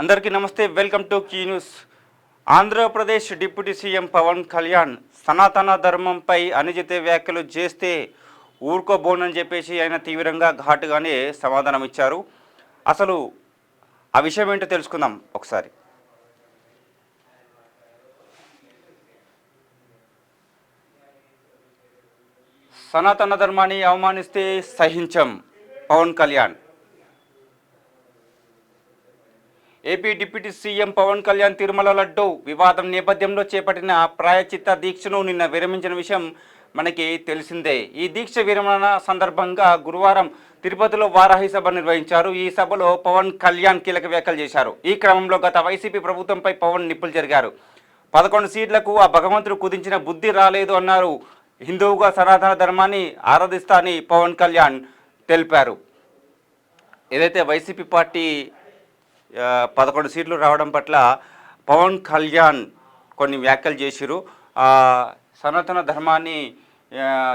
అందరికీ నమస్తే, welcome to key news. Andhra Pradesh deputy CM Pawan Kalyan సనాతన ధర్మంపై అనుచిత వ్యాఖ్యలు చేస్తే ఊరుకోబోనని చెప్పేసి ఆయన తీవ్రంగా ఘాటుగానే సమాధానం ఇచ్చారు. అసలు ఆ విషయం ఏంటో తెలుసుకుందాం ఒకసారి. సనాతన ధర్మాన్ని అవమానిస్తే సహించం Pawan Kalyan. AP deputy CM Pawan Kalyan Tirumala laddu వివాదం నేపథ్యంలో చేపట్టిన ప్రాయచిత్త దీక్షను నిన్న విరమించిన విషయం మనకి తెలిసిందే. ఈ దీక్ష విరమణ సందర్భంగా గురువారం తిరుపతిలో వారాహి సభ నిర్వహించారు. ఈ సభలో పవన్ కళ్యాణ్ కీలక వ్యాఖ్యలు చేశారు. ఈ క్రమంలో గత వైసీపీ ప్రభుత్వంపై పవన్ నిప్పులు జరిగారు. 11 సీట్లకు ఆ భగవంతుడు కుదించిన బుద్ధి రాలేదు అన్నారు. హిందువుగా సనాతన ధర్మాన్ని ఆరాధిస్తా అని పవన్ కళ్యాణ్ తెలిపారు. ఏదైతే వైసీపీ పార్టీ 11 సీట్లు రావడం పట్ల పవన్ కళ్యాణ్ కొన్ని వ్యాఖ్యలు చేసిరు. సనాతన ధర్మాన్ని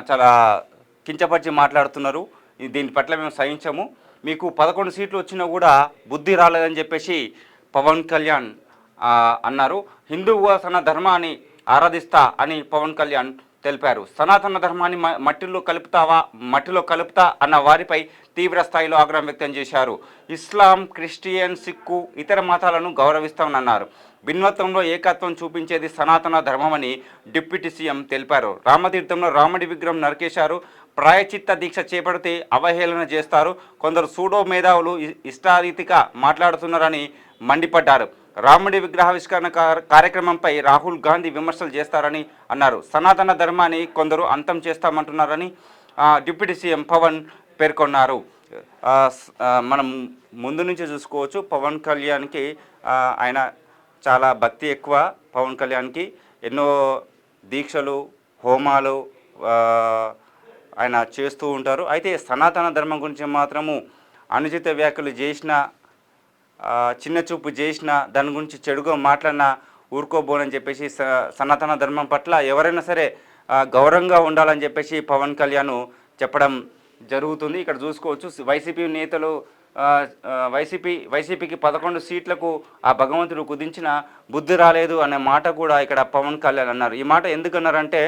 చాలా కించపరిచి మాట్లాడుతున్నారు. దీని పట్ల మేము సహించము, మీకు 11 సీట్లు వచ్చినా కూడా బుద్ధి రాలేదని చెప్పేసి పవన్ కళ్యాణ్ అన్నారు. హిందువుగా సన ధర్మాన్ని ఆరాధిస్తా అని పవన్ కళ్యాణ్ తెలిపారు. సనాతన ధర్మాన్ని మట్టిలో కలుపుతా అన్న వారిపై తీవ్ర స్థాయిలో ఆగ్రహం వ్యక్తం చేశారు. ఇస్లాం, క్రిస్టియన్, సిక్కు ఇతర మతాలను గౌరవిస్తామన్నారు. భిన్నత్వంలో ఏకత్వం చూపించేది సనాతన ధర్మమని డిప్యూటీ సీఎం తెలిపారు. రామతీర్థంలో రాముడి విగ్రహం నరికేశారు. ప్రాయచిత్త దీక్ష చేపడితే అవహేళన చేస్తారు. కొందరు సూడో మేధావులు ఇష్టారీతిగా మాట్లాడుతున్నారని మండిపడ్డారు. రాముడి విగ్రహావిష్కరణ కార్యక్రమంపై రాహుల్ గాంధీ విమర్శలు చేస్తారని అన్నారు. సనాతన ధర్మాన్ని కొందరు అంతం చేస్తామంటున్నారని డిప్యూటీ సీఎం పవన్ పేర్కొన్నారు. మనం ముందు నుంచి చూసుకోవచ్చు, పవన్ కళ్యాణ్కి ఆయన చాలా భక్తి ఎక్కువ. పవన్ కళ్యాణ్కి ఎన్నో దీక్షలు, హోమాలు ఆయన చేస్తూ ఉంటారు. అయితే సనాతన ధర్మం గురించి మాత్రము అనుచిత వ్యాఖ్యలు చేసిన, చిన్న చూపు చేసిన, దాని గురించి చెడుగా మాట్లాడినా ఊరుకోబోనని చెప్పేసి సనాతన ధర్మం పట్ల ఎవరైనా సరే గౌరవంగా ఉండాలని చెప్పేసి పవన్ కళ్యాణ్ చెప్పడం జరుగుతుంది. ఇక్కడ చూసుకోవచ్చు, వైసీపీ నేతలు వైసీపీకి 11 సీట్లకు ఆ భగవంతుడు కుదించిన బుద్ధి రాలేదు అనే మాట కూడా ఇక్కడ పవన్ కళ్యాణ్ అన్నారు. ఈ మాట ఎందుకన్నారంటే,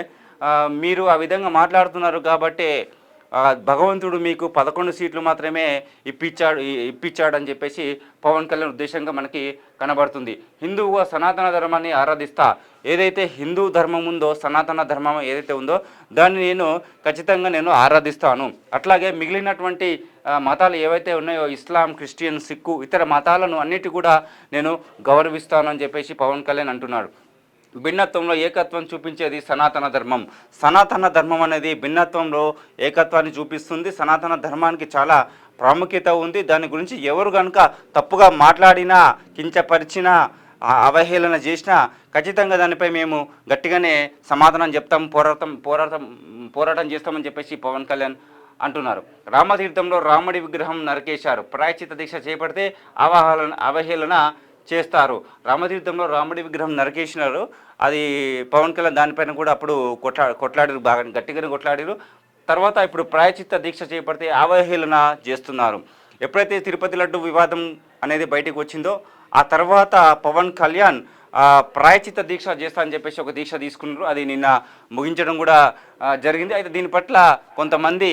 మీరు ఆ విధంగా మాట్లాడుతున్నారు కాబట్టి భగవంతుడు మీకు 11 సీట్లు మాత్రమే ఇప్పించాడని చెప్పేసి పవన్ కళ్యాణ్ ఉద్దేశంగా మనకి కనబడుతుంది. హిందువుగా సనాతన ధర్మాన్ని ఆరాధిస్తా, ఏదైతే హిందూ ధర్మం ఉందో, సనాతన ధర్మం ఏదైతే ఉందో దాన్ని నేను ఖచ్చితంగా ఆరాధిస్తాను. అట్లాగే మిగిలినటువంటి మతాలు ఏవైతే ఉన్నాయో, ఇస్లాం, క్రిస్టియన్, సిక్కు ఇతర మతాలను అన్నిటి కూడా నేను గౌరవిస్తాను అని చెప్పేసి పవన్ కళ్యాణ్ అంటున్నాడు. భిన్నత్వంలో ఏకత్వం చూపించేది సనాతన ధర్మం. సనాతన ధర్మం అనేది భిన్నత్వంలో ఏకత్వాన్ని చూపిస్తుంది. సనాతన ధర్మానికి చాలా ప్రాముఖ్యత ఉంది. దాని గురించి ఎవరు కనుక తప్పుగా మాట్లాడినా, కించపరిచినా, అవహేళన చేసినా ఖచ్చితంగా దానిపై మేము గట్టిగానే సమాధానం చెప్తాం, పోరాటం చేస్తామని చెప్పేసి పవన్ కళ్యాణ్ అంటున్నారు. రామతీర్థంలో రాముడి విగ్రహం నరికేశారు. ప్రాయచిత్త దీక్ష చేపడితే అవహేళన చేస్తారు. రామతీర్థంలో రాముడి విగ్రహం నరికేసినారు. అది పవన్ కళ్యాణ్ దానిపైన కూడా అప్పుడు కొట్లాడారు, బాగా గట్టిగానే కొట్లాడారు. తర్వాత ఇప్పుడు ప్రాయచిత్త దీక్ష చేపడితే అవహేళన చేస్తున్నారు. ఎప్పుడైతే తిరుపతి లడ్డు వివాదం అనేది బయటకు వచ్చిందో ఆ తర్వాత పవన్ కళ్యాణ్ ప్రాయచిత్త దీక్ష చేస్తా అని చెప్పేసి ఒక దీక్ష తీసుకున్నారు. అది నిన్న ముగించడం కూడా జరిగింది. అయితే దీని పట్ల కొంతమంది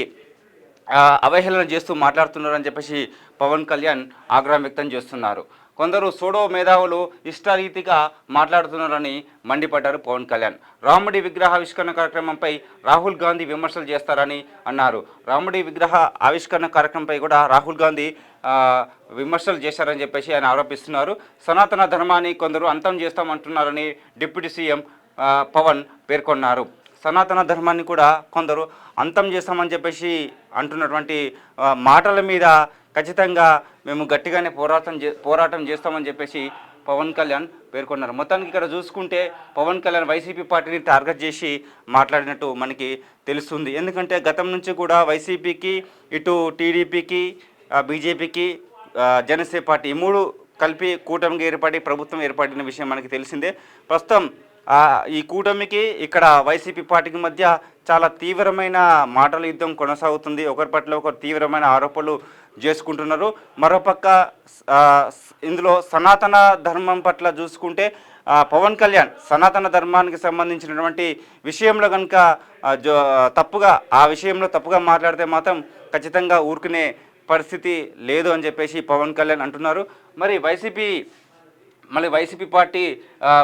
అవహేళన చేస్తూ మాట్లాడుతున్నారు అని చెప్పేసి పవన్ కళ్యాణ్ ఆగ్రహం వ్యక్తం చేస్తున్నారు. కొందరు సోడో మేధావులు ఇష్టారీతిగా మాట్లాడుతున్నారని మండిపడ్డారు పవన్ కళ్యాణ్. రాముడి విగ్రహావిష్కరణ కార్యక్రమంపై రాహుల్ గాంధీ విమర్శలు చేస్తారని అన్నారు. రాముడి విగ్రహ ఆవిష్కరణ కార్యక్రమంపై కూడా రాహుల్ గాంధీ విమర్శలు చేశారని చెప్పేసి ఆయన ఆరోపిస్తున్నారు. సనాతన ధర్మాన్ని కొందరు అంతం చేస్తామంటున్నారని డిప్యూటీ సీఎం పవన్ పేర్కొన్నారు. సనాతన ధర్మాన్ని కూడా కొందరు అంతం చేస్తామని చెప్పేసి అంటున్నటువంటి మాటల మీద ఖచ్చితంగా మేము గట్టిగానే పోరాటం చేస్తామని చెప్పేసి పవన్ కళ్యాణ్ పేర్కొన్నారు. మొత్తానికి ఇక్కడ చూసుకుంటే పవన్ కళ్యాణ్ వైసీపీ పార్టీని టార్గెట్ చేసి మాట్లాడినట్టు మనకి తెలుస్తుంది. ఎందుకంటే గతం నుంచి కూడా వైసీపీకి, ఇటు టీడీపీకి, బీజేపీకి, జనసేన పార్టీ ఈ మూడు కలిపి కూటమిగా ఏర్పడి ప్రభుత్వం ఏర్పడిన విషయం మనకి తెలిసిందే. ప్రస్తుతం ఈ కూటమికి ఇక్కడ వైసీపీ పార్టీకి మధ్య చాలా తీవ్రమైన మాటల యుద్ధం కొనసాగుతుంది. ఒకరి పట్ల ఒకరు తీవ్రమైన ఆరోపణలు చేసుకుంటున్నారు. మరోపక్క ఇందులో సనాతన ధర్మం పట్ల చూసుకుంటే పవన్ కళ్యాణ్ సనాతన ధర్మానికి సంబంధించినటువంటి విషయంలో కనుక ఆ విషయంలో తప్పుగా మాట్లాడితే మాత్రం ఖచ్చితంగా ఊరుకునే పరిస్థితి లేదు అని చెప్పేసి పవన్ కళ్యాణ్ అంటున్నారు. మరి వైసీపీ పార్టీ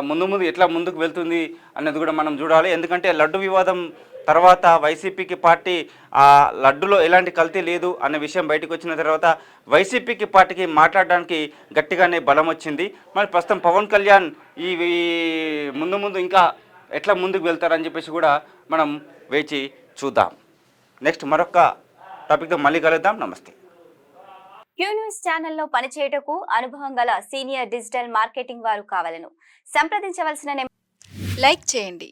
ముందు ఎట్లా ముందుకు వెళ్తుంది అన్నది కూడా మనం చూడాలి. ఎందుకంటే లడ్డు వివాదం తర్వాత వైసీపీకి పార్టీ ఆ లడ్డులో ఎలాంటి కల్తీ లేదు అనే విషయం బయటకు వచ్చిన తర్వాత వైసీపీకి పార్టీకి మాట్లాడడానికి గట్టిగానే బలం వచ్చింది. మరి ప్రస్తుతం పవన్ కళ్యాణ్ ఈ ముందు ఇంకా ఎట్లా ముందుకు వెళ్తారని చెప్పేసి కూడా మనం వేచి చూద్దాం. నెక్స్ట్ మరొక టాపిక్తో మళ్ళీ కలుద్దాం. నమస్తే. క్యూ న్యూస్ ఛానల్లో పనిచేయటకు అనుభవం గల సీనియర్ డిజిటల్ మార్కెటింగ్ వారు కావాలను సంప్రదించవలసిన లైక్ చేయండి,